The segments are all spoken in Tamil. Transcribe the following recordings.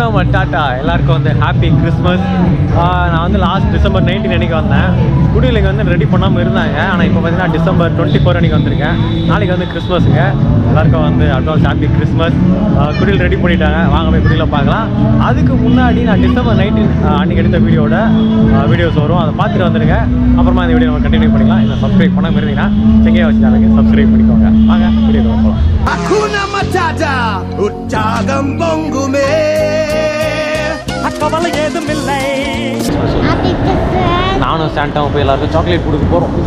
வணக்கம் டாட்டா எல்லாருக்கும் வந்து ஹாப்பி கிறிஸ்மஸ். நான் வந்து லாஸ்ட் டிசம்பர் 19 அன்றைக்கி வந்தேன். குடியில் இங்கே வந்து ரெடி பண்ணாமல் இருந்தாங்க. ஆனால் இப்போ பார்த்தீங்கன்னா டிசம்பர் 24 அன்றைக்கி வந்திருக்கேன். நாளைக்கு வந்து கிறிஸ்மஸுங்க. எல்லாருக்கும் வந்து அட்வான்ஸ் ஹாப்பி கிறிஸ்மஸ். குடியில் ரெடி பண்ணிட்டாங்க, வாங்க போய் குடியில் பார்க்கலாம். அதுக்கு முன்னாடி நான் டிசம்பர் 19 அன்றைக்கி எடுத்த வீடியோஸ் வரும், அதை பார்த்துட்டு வந்துடுங்க. அப்புறமா இந்த வீடியோ நம்ம கண்டினியூ பண்ணிக்கலாம். இதை சப்ஸ்கிரைப் பண்ணாமல் இருந்தீங்கன்னா செங்கையை வச்சு சேனலுக்கு சப்ஸ்கிரைப் பண்ணிக்கோங்க. வாங்க வீடியோ போகலாம். Hakuna Matata, உற்சாகம் பொங்குமே, கவலை ஏதுமில்லை. நானும் சாண்டாவும் போய் எல்லாருக்கும் சாக்லேட் கொடுக்க போகிறோம்.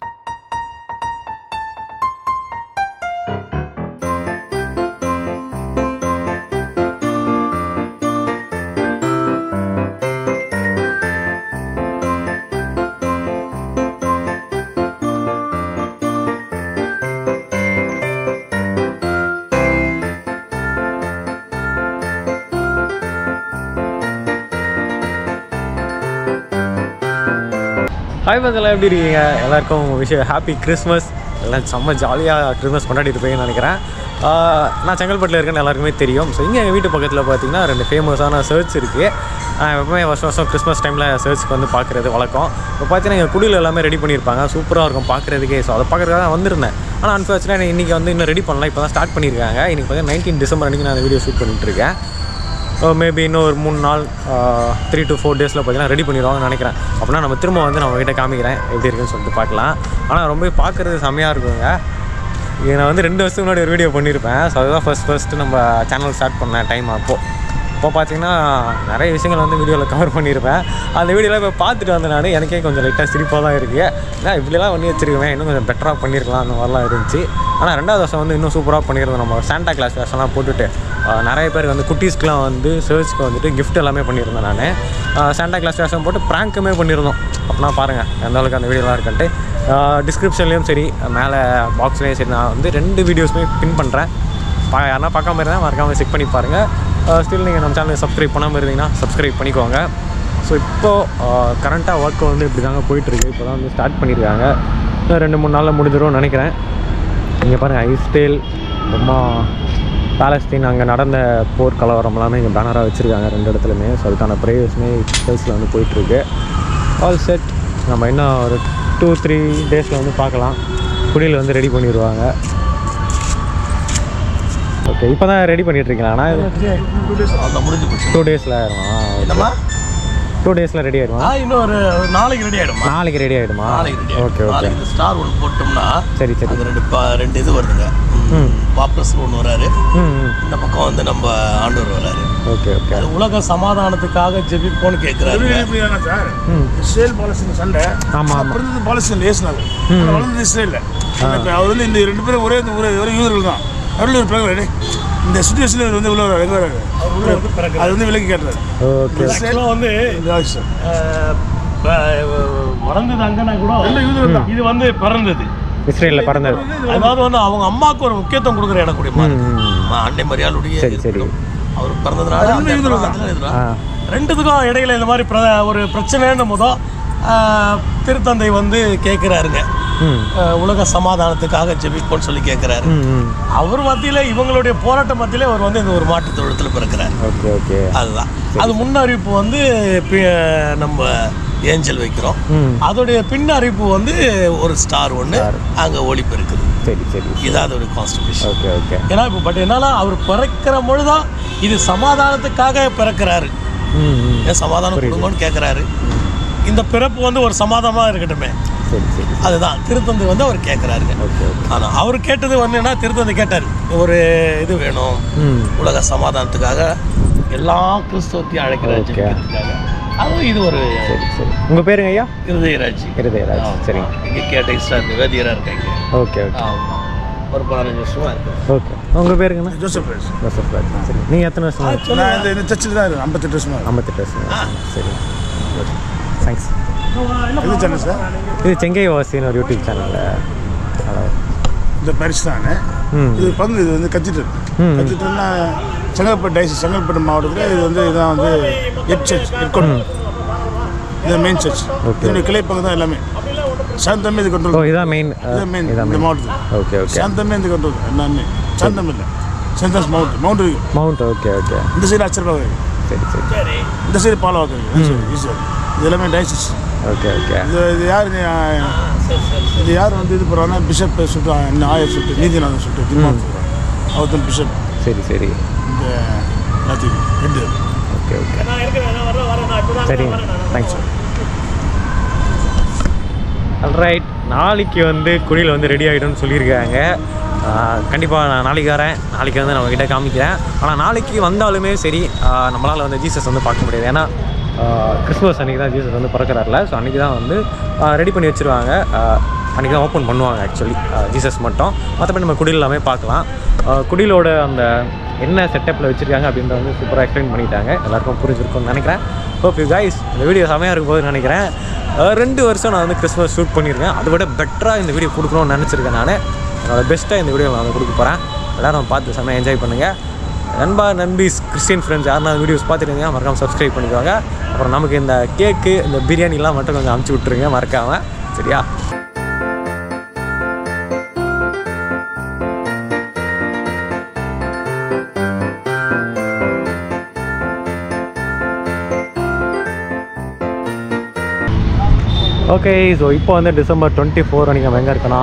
ஹாய் பசங்களாம், எப்படி இருக்கீங்க? எல்லாருக்கும் விஷயம் ஹாப்பி கிறிஸ்மஸ். எல்லாம் செம்ம ஜாலியாக கிறிஸ்மஸ் கொண்டாடிட்டு இருப்பீங்கன்னு நினைக்கிறேன். நான் செங்கல்பட்டில் இருக்கேன்னு எல்லாருக்குமே தெரியும். ஸோ இங்கே எங்கள் வீட்டு பக்கத்தில் பார்த்தீங்கன்னா 2 ஃபேமஸான சர்ச் இருக்குது. எப்பவுமே வருஷம் கிறிஸ்மஸ் டைமில் சர்ச்சுக்கு வந்து பார்க்குறது வழக்கம். இப்போ பார்த்தீங்கன்னா எங்கள் குடியில் எல்லாமே ரெடி பண்ணியிருப்பாங்க, சூப்பராக இருக்கும் பார்க்குறதுக்கே. ஸோ அதை பார்க்குறதுக்காக தான் வந்திருந்தேன். ஆனால் அன்ஃபார்ச்சுனேட் இன்றைக்கி வந்து இன்னும் ரெடி பண்ணலாம், இப்போ தான் ஸ்டார்ட் பண்ணியிருக்காங்க. இன்றைக்கி பார்த்தீங்கன்னா 19 டிசம்பர் அன்றைக்கி நான் அந்த வீடியோ ஷூட் பண்ணிட்டுருக்கேன். மேபி இன்னும் ஒரு 3 நாள் 3 to 4 டேஸில் பார்த்தீங்கன்னா ரெடி பண்ணிடுவாங்கன்னு நினைக்கிறேன். அப்படின்னா நம்ம திரும்ப வந்து நம்ம கிட்டே காமிக்கிறேன் எப்படி இருக்குன்னு சொல்லிட்டு பார்க்கலாம். ஆனால் ரொம்ப பார்க்குறது செம்மையாக இருக்குங்க. இது நான் வந்து 2 வருஷத்துக்கு முன்னாடி ஒரு வீடியோ பண்ணியிருப்பேன். ஸோ அதுதான் ஃபஸ்ட்டு நம்ம சேனல் ஸ்டார்ட் பண்ண டைம். இப்போ பார்த்தீங்கன்னா நிறைய விஷயங்கள் வந்து வீடியோவில் கவர் பண்ணியிருப்பேன். அந்த வீடியோவில் இப்போ பார்த்துட்டு வந்தேன் நான். எனக்கே கொஞ்சம் லைட்டாக சிரிப்பாக தான் இருக்குது. ஏன்னா இப்படிலாம் பண்ணி வச்சுருக்கேன், இன்னும் கொஞ்சம் பெட்டராக பண்ணியிருக்கலாம் அந்த மாதிரிலாம் இருந்துச்சு. ஆனால் 2வது வருஷம் வந்து இன்னும் சூப்பராக பண்ணியிருந்தோம். நம்ம சாண்டா கிளாஸ் வேஷம்லாம் போட்டுட்டு நிறைய பேருக்கு வந்து குட்டீஸ்க்குலாம் வந்து சர்ச்சுக்கு வந்துட்டு கிஃப்ட் எல்லாமே பண்ணியிருந்தேன். நான் சாண்டா கிளாஸ் வேஷம் போட்டு ப்ராங்க்குமே பண்ணியிருந்தோம். அப்படின்னா பாருங்கள் எந்த அளவுக்கு அந்த வீடியோலாம் இருக்குன்ட்டு. டிஸ்கிரிப்ஷன்லேயும் சரி மேலே பாக்ஸ்லேயும் சரி நான் வந்து 2 வீடியோஸுமே பின் பண்ணுறேன். யாருன்னா பார்க்காம இருந்தால் மறக்காமல் செக் பண்ணி பாருங்கள். ஸ்டில் நீங்கள் நம்ம சேனலுக்கு சப்ஸ்கிரைப் பண்ணாமல் இருந்தீங்கன்னா சப்ஸ்கிரைப் பண்ணிக்கோங்க. ஸோ இப்போது கரண்ட்டாக ஒர்க் வந்து இப்படி தாங்க போயிட்டுருக்கு. இப்போ தான் வந்து ஸ்டார்ட் பண்ணியிருக்காங்க. இன்னும் 2-3 நாளில் முடிஞ்சிடும்னு நினைக்கிறேன். இங்கே பாருங்கள், இஸ்ரேல் ரொம்ப பாலஸ்தீன் அங்கே நடந்த போர் கலவரம் எல்லாமே இங்கே பேனராக வச்சுருக்காங்க 2 இடத்துலையுமே. ஸோ அதுக்கான ப்ரேயர்ஸுமே சர்ச்சில் வந்து போயிட்டுருக்கு. All set. நம்ம இன்னும் ஒரு 2-3 டேஸில் வந்து பார்க்கலாம். குடியில் வந்து ரெடி பண்ணிடுவாங்க. ஓகே, இப்போ தான் ரெடி பண்ணிட்டுருக்கீங்களா? ஆனால் 2 டேஸில் ஆயிடுமா? 2 டேஸில் ரெடி ஆகிடுமா? இன்னும் ஒரு நாளைக்கு ரெடி ஆகிடுமா? நாளைக்கு ரெடி ஆகிடுமா? Okay okay. இந்த ஸ்டார் ஒன்று போட்டோம்னா சரி சரி. அது 2 இது வருதுங்க. பாப்ளஸ் ஒன்று வராரு, இந்த பக்கம் வந்து நம்ம ஆண்டவர் வராரு. Okay okay. அது உலக சமாதானத்துக்காக ஜெபிப்போன்னு கேட்குறாரு. இஸ்ரேல் பாலஸ்தீன் சண்டை. ஆமாம் ஆமாம். பிறந்தது பாலஸ்தீன் ஏசுனாங்க, வளர்ந்தது இஸ்ரேலில். அவர் வந்து இந்த 2 பேரும் ஒரே யூதர்கள் தான். அவர்கள் பிறகு இந்த சுச்சுவேஷனில் வந்து உள்ள வராரு. அது வந்து விலக்கி கேட்டுறாரு. ஓகே. வந்து வளர்ந்தது அங்கன்னா கூட இது வந்து பிறந்தது இஸ்ரேலில் பிறந்தது. அதாவது வந்து அவங்க அம்மாவுக்கு ஒரு முக்கியத்துவம் கொடுக்குற இடக்கூடிய அன்னை மரியாளுடைய அவர் பிறந்ததுனால 2த்துக்கும் இடையில இந்த மாதிரி ஒரு பிரச்சனைன்னு முதல் திருத்தந்தை வந்து கேட்குறாருங்க, உலக சமாதானத்துக்காக ஜெபிப்போன்னு சொல்லி கேட்குறாரு. அவர் மத்தியில் இவங்களுடைய போராட்ட மத்தியிலே அவர் வந்து இந்த ஒரு மாற்றுத் தொழுத்தில் பிறக்கிறார். Okay okay. அதுதான் அது முன்னறிவிப்பு வந்து நம்ம ஏஞ்சல் வைக்கிறோம். அதோடைய பின் அறிவிப்பு வந்து ஒரு ஸ்டார் ஒன்று அங்கே ஒளிப்பு இருக்குது. சரி சரி. இதான் அதோடைய கான்ஸ்டிபியூஷன். Okay okay. ஏன்னா இப்போ பட் என்னால் அவர் பிறக்கிற பொழுதுதான் இது சமாதானத்துக்காக பிறக்கிறாரு. ஏன் சமாதானம் கொடுங்கன்னு கேட்குறாரு. இந்த பிறப்பு வந்து ஒரு சமாதானமாக இருக்கட்டுமே. சரி சரி. அதுதான் திருத்தந்தை வந்து அவர் கேட்குறாருங்க. ஆனால் அவர் கேட்டது வந்து என்ன, திருத்தந்தை கேட்டார் ஒரு இது வேணும் உலக சமாதானத்துக்காக எல்லா கிறிஸ்தவத்தையும் அழைக்கிறாரு. அதுவும் இது ஒரு சரி சரி. உங்கள் பேருங்க ஐயா? இருதயராஜ். இருதயராஜ். சரி. இங்கே கேட்ட வேதியராக இருக்காங்க. Okay okay. ஒரு 15 வருஷமா இருக்கு. ஓகே. உங்கள் பேருங்கண்ணா? ஜோசப் ராஜ். ஜோசப் ராஜ். சரி. நீங்கள் எத்தனை வருஷம்? நான் இந்த சர்ச்சில் தான் இருக்கேன். 58 வருஷமா. 58 வருஷம். சரி. தேங்க்ஸ். இது சேனல் சார், இது செங்கை வாசின்னு ஒரு யூடியூப் சேனலில். இந்த பரிசு தான். இது பங்கு இது வந்து கத்திட்டர்னா செங்கல்பட்டு மாவட்டத்தில் இது வந்து இதுதான் வந்து ஹெட் சர்ச், இது மெயின் சர்ச். இதனுடைய கிளை பங்கு தான் எல்லாமே. சாந்தமே இது கண்ட்ரோல். இதான் மெயின் இந்த மாவட்டத்தில். Okay okay. சாந்தமே இது கண்ட்ரோல் எல்லாமே. சாந்தம் இல்லை, centres mount. Mount. Okay okay. இந்த சைடு ஆச்சரியமாக சரி சரி சரி இந்த சைடு பாலவாக்கம் இருக்குது ஈஸியாக இது எல்லாமே டைசஸ். Okay okay. இது யார் இது யார் வந்து இது போகிறாங்கன்னா பிஷப் சுட்டு ஆயர் சுட்டு நீதிநாதன் சுட்டு திருமாவளவன் சொல்கிறாங்க. அவர் தான் பிஷப். சரி சரி. இந்த எல்லாத்தையும் ஹெட்டு. ஓகே ஓகே நான் இருக்கிறேன். சரி தேங்க்ஸ். ஆல்ரைட், நாளைக்கு வந்து குடியில் வந்து ரெடி ஆகிடும்னு சொல்லியிருக்காங்க. கண்டிப்பாக நான் நாளைக்கு வரேன். நாளைக்கு வந்து நம்மக்கிட்ட காமிக்கிறேன். ஆனால் நாளைக்கு வந்தாலுமே சரி நம்மளால் வந்து ஜீசஸ் வந்து பார்க்க முடியாது. ஏன்னா கிறிஸ்மஸ் அன்றைக்கி தான் ஜீசஸ் வந்து பிறக்கிறார்ல. ஸோ அன்றைக்கி தான் வந்து ரெடி பண்ணி வச்சுருவாங்க. அன்றைக்கி தான் ஓப்பன் பண்ணுவாங்க ஆக்சுவலி ஜீசஸ் மட்டும். மற்றபடி நம்ம குடியில் எல்லாமே பார்க்கலாம். குடிலோட அந்த என்ன செட்டப்பில் வச்சுருக்காங்க அப்படின்றத வந்து சூப்பராக எக்ஸ்பிளைன் பண்ணிட்டாங்க. எல்லாருக்கும் புரிஞ்சிருக்கும்னு நினைக்கிறேன். ஹோப் யூ கைஸ் இந்த வீடியோ செமையாக இருக்கும் போது நினைக்கிறேன். 2 வருஷம் நான் வந்து கிறிஸ்மஸ் ஷூட் பண்ணியிருக்கேன். அதை விட பெட்டராக இந்த வீடியோ கொடுக்கணும்னு நினச்சிருக்கேன். நான் என்னோடய பெஸ்ட்டாக இந்த வீடியோ நான் வந்து கொடுக்க போகிறேன். எல்லோரும் பார்த்து செம்மையாக என்ஜாய் பண்ணுங்கள். நண்பா நண்பீஸ் கிறிஸ்டியன் ஃப்ரெண்ட்ஸ் யாருன்னா வீடியோஸ் பார்த்துருந்தீங்க மறக்காமல் சப்ஸ்கிரைப் பண்ணிக்குவாங்க. அப்புறம் நமக்கு இந்த கேக்கு இந்த பிரியாணிலாம் மட்டும் கொஞ்சம் அமுச்சு விட்ருங்க மறக்காமல். சரியா? ஓகே. ஸோ இப்போ வந்து டிசம்பர் 24 அன்றைக்கி நம்ம எங்கே இருக்கோன்னா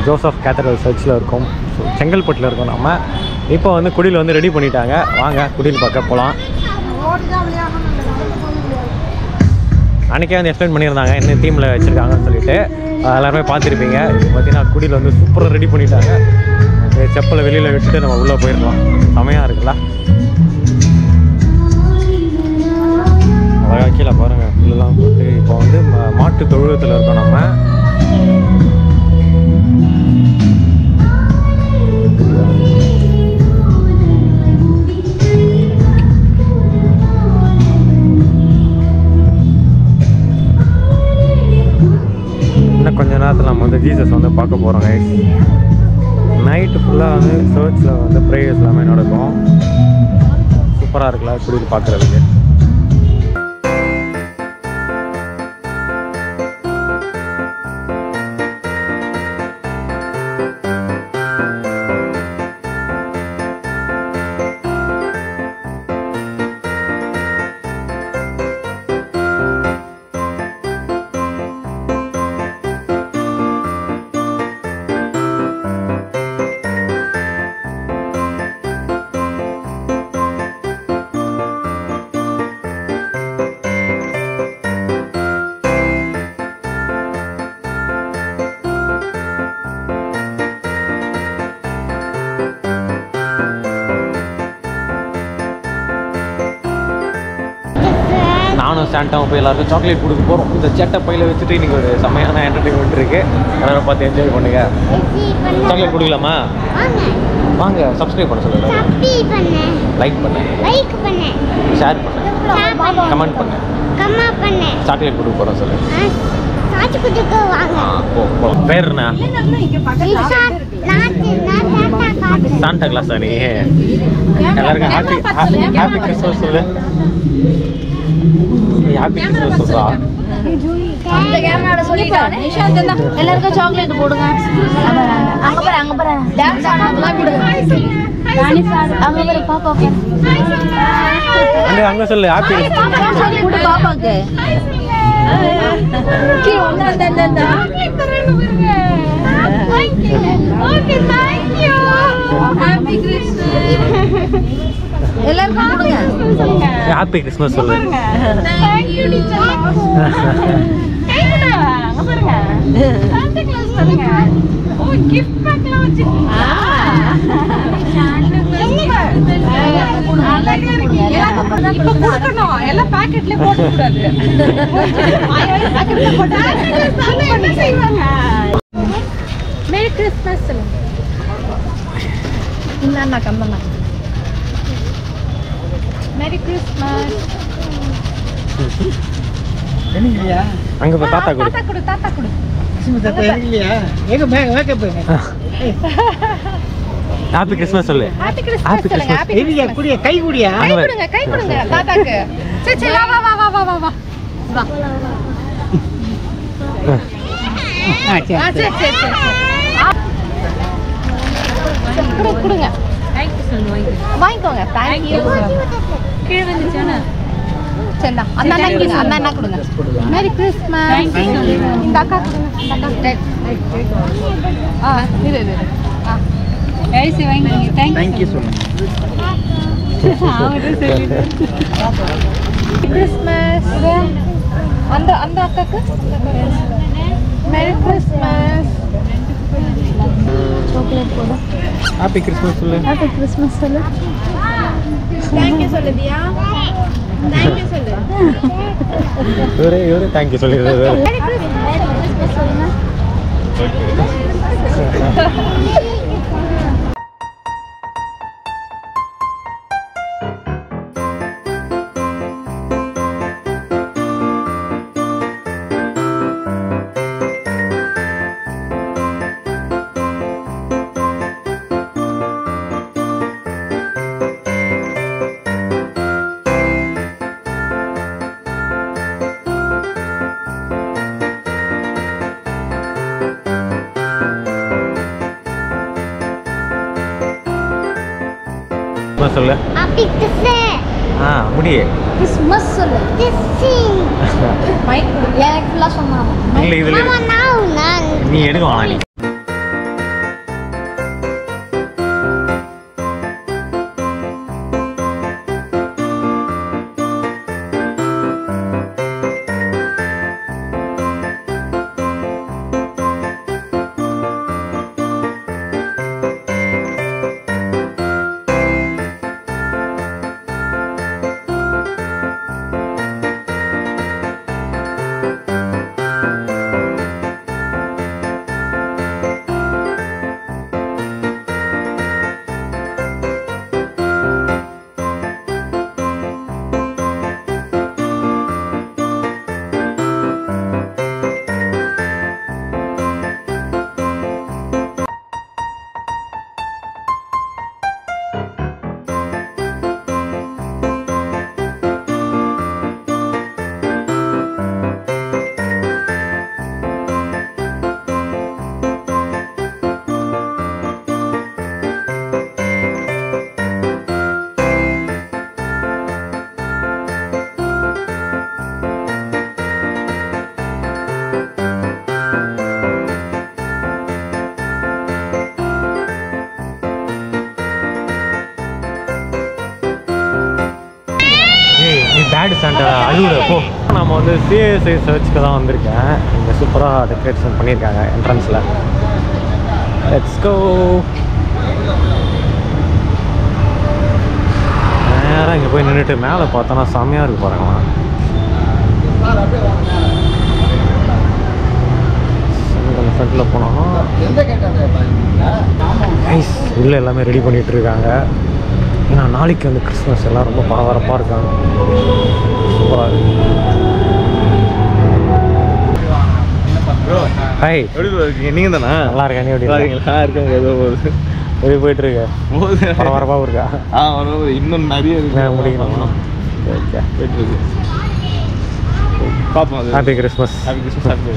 ஜோசப் கேத்தட்ரல் சர்ச்சில் இருக்கும். ஸோ செங்கல்பட்டில் இருக்கோம். நம்ம இப்போ வந்து குடியில் வந்து ரெடி பண்ணிட்டாங்க. வாங்க குடியில் பார்க்க போகலாம். அன்றைக்கே வந்து எக்ஸ்பிளைன் பண்ணியிருந்தாங்க என்ன தீமில் வச்சுருக்காங்கன்னு சொல்லிட்டு. எல்லாருமே பார்த்துருப்பீங்க. இப்போ பார்த்தீங்கன்னா குடியில் வந்து சூப்பராக ரெடி பண்ணிட்டாங்க. செப்பலை வெளியில் விட்டுட்டு நம்ம உள்ளே போயிடலாம். செமையாக இருக்குல்ல? அழகாக கீழே பாருங்கள் புல்லெலாம் போட்டு. இப்போ வந்து மாட்டு தொழுவத்தில் இருக்கோம் நம்ம. இன்னும் கொஞ்ச நேரத்தில் நம்ம வந்து ஜீசஸ் வந்து பார்க்க போகிறோம். கைஸ் நைட்டு ஃபுல்லாக வந்து சர்ச்சில் வந்து ப்ரேயர்ஸ் எல்லாமே நடக்கும். சூப்பராக இருக்குல்ல குடியில் பார்க்குறதுக்கு. நானும் சாண்டாவும் போய் எல்லாருக்கும் சாக்லேட் கொடுக்க போகிறோம். இந்த சேட்டை பையில் வச்சுட்டு இன்றைக்கி ஒரு செம்மையான என்டர்டெயின்மெண்ட் இருக்குது. எல்லாரும் பார்த்து என்ஜாய் பண்ணுங்க. சாக்லேட் கொடுக்கலாமா? வாங்க. சப்ஸ்கிரைப் பண்ண சொல்லுங்கள். லைக் பண்ணு, ஷேர் பண்ணு, கமெண்ட் பண்ணு. சாக்லேட் கொடுக்க போகிறோம் சொல்லு. பேர் என்ன? சாண்டா கிளாஸா நீ? எல்லாருக்கும் ஹாப்பி கிறிஸ்மஸ் சொல்லு. ஹாப்பி கிறிஸ்மஸ் சொல்றா. எல்லாருக்கும் சாக்லேட் போடுங்க. அங்க பாரு டான்ஸ் ஆடுறதுலாம் விடுங்க. அங்க பாரு பாப்பா அங்க சொல்லு. ஹாப்பி சாக்லேட் கொடு பாப்பாக்கு. கீ ஒண்ணா தந்தா okay thank you. Happy Christmas. எல்லாருக்கும் கொடுங்க. ஹாப்பி கிறிஸ்மஸ் சொல்லு. Thank you teacher. கைடா அங்க பாருங்க. சாண்டா கிளாஸ் பாருங்க. ஓ கிஃப்ட் பேக்லாம் வச்சிருக்கீங்க. சாண்டா கிளாஸ் அழகா இருக்கு. இப்ப கொடுக்கணும். எல்லாம் பாக்கெட்ல போட கூடாது. பாக்கெட்ல போட்டா என்ன செய்வாங்க? மேரி கிறிஸ்மஸ் சொல்லுங்க. இன்னன்னா கம்பனா. Merry Christmas. என்னங்கயா? அங்க பா தாத்தா கொடு. தாத்தா கொடு. கிறிஸ்மஸ் தாத்தா என்னங்கயா? எங்க மேக்கப் பண்ணு. ஹாப்பி கிறிஸ்மஸ் சொல்லு. ஹாப்பி கிறிஸ்மஸ் சொல்லுங்க. ஹாப்பி எங்க குடியா கை குடியா? கை கொடுங்க தாத்தாக்கு. சரி வா. சரி. கொடுங்க. தேங்க் யூ சொல்லுங்க. வாங்கிக்கோங்க. Thank you. கீழ வந்துச்சானா? சரி அந்த அண்ணா கொடுங்க மேரி கிறிஸ்மஸ் இந்த அக்கா கொடுங்க இந்த அக்கா இது ஐசி வாங்கிங்க தேங்க் யூ சொல்லுங்க கிறிஸ்மஸ் அந்த அக்காக்கு மேரி கிறிஸ்மஸ் சாக்லேட் போடு ஹாப்பி கிறிஸ்மஸ் சொல்லு ஹாப்பி கிறிஸ்மஸ் சொல்லு தேங்க் யூ சொல்லுதியா தேங்க் யூ சொல்லு இவரே தேங்க் யூ சொல்லிடுறாரு மேரி கிறிஸ்மஸ் சொல்லுங்க சொல்லு ஹாப்பி கிறிஸ்மஸ் முடியே கிறிஸ்மஸ் சொல்லு மைக் எனக்கு ஃபுல்லா சொன்னாங்க இல்ல இதுல நீ எடுக்க வேணாம் நீ பேட் சாண்டா அழுவுல போ நம்ம வந்து சிஎஸ்ஐ சர்ச்சுக்கு தான் வந்திருக்கேன் இங்கே சூப்பராக டெக்கரேஷன் பண்ணியிருக்காங்க என்ட்ரன்ஸில் லெட்ஸ் கோ நேராக இங்கே போய் நின்றுட்டு மேலே பார்த்தோன்னா செம்மையாக இருக்கு பாருங்களா கொஞ்சம் ஃப்ரண்ட்டில் போனோம்னா நைஸ் உள்ளே எல்லாமே ரெடி பண்ணிகிட்டு இருக்காங்க ஏன்னா நாளைக்கு வந்து கிறிஸ்மஸ் எல்லாம் ரொம்ப பரபரப்பாக இருக்காங்க சூப்பராக இருக்கு ஹாய் எப்படி இருக்கீங்க நீங்கள் தானே நல்லா இருக்கேன் நீ எப்படி நல்லா இருக்காங்க ஏதோ ஒரு எப்படி போயிட்டு இருக்க பரபரப்பாகவும் இருக்கா இன்னும் நிறைய இருக்கு முடிக்கணும் ஓகே போயிட்டு இருக்கு பார்ப்போம் happy Christmas happy Christmas happy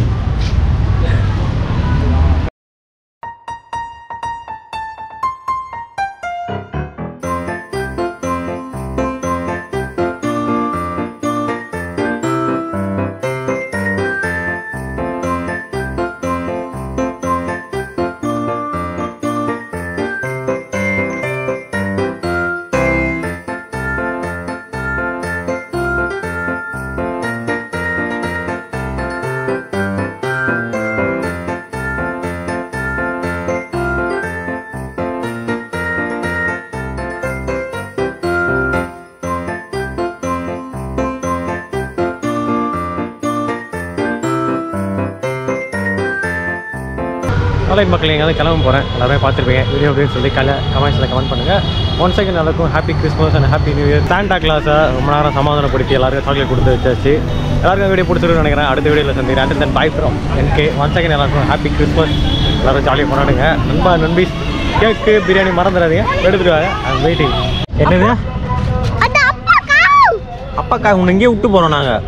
online மக்கள் எங்கேயாவது கிளம்ப போகிறேன் எல்லாருமே பார்த்துருப்பீங்க வீடியோ அப்படின்னு சொல்லி கமெண்ட்ஸில் கமெண்ட் பண்ணுங்கள் ஒன் செகண்ட் எல்லாருக்கும் happy Christmas and happy new year Santa கிளாஸை ரொம்ப நேரம் சமாதானப்படுத்தி எல்லாருக்கும் சாக்லேட் கொடுத்து வச்சாச்சு எல்லாருக்கும் வீடியோ பிடிச்சிருக்குன்னு நினைக்கிறேன் அடுத்த வீடியோவில் சந்திக்கிறேன் and then bye from N K one second எல்லாருக்கும் ஹாப்பி கிறிஸ்மஸ் எல்லோரும் ஜாலியாக கொண்டாடுங்க நண்பீஸ் கேக்கு பிரியாணி மறந்துடாதீங்க எடுத்துட்டு வாங்க ஐம் வெயிட்டிங் என்னது அப்பாக்கா உன்னை இங்கேயே விட்டு போகிறோம் நாங்கள்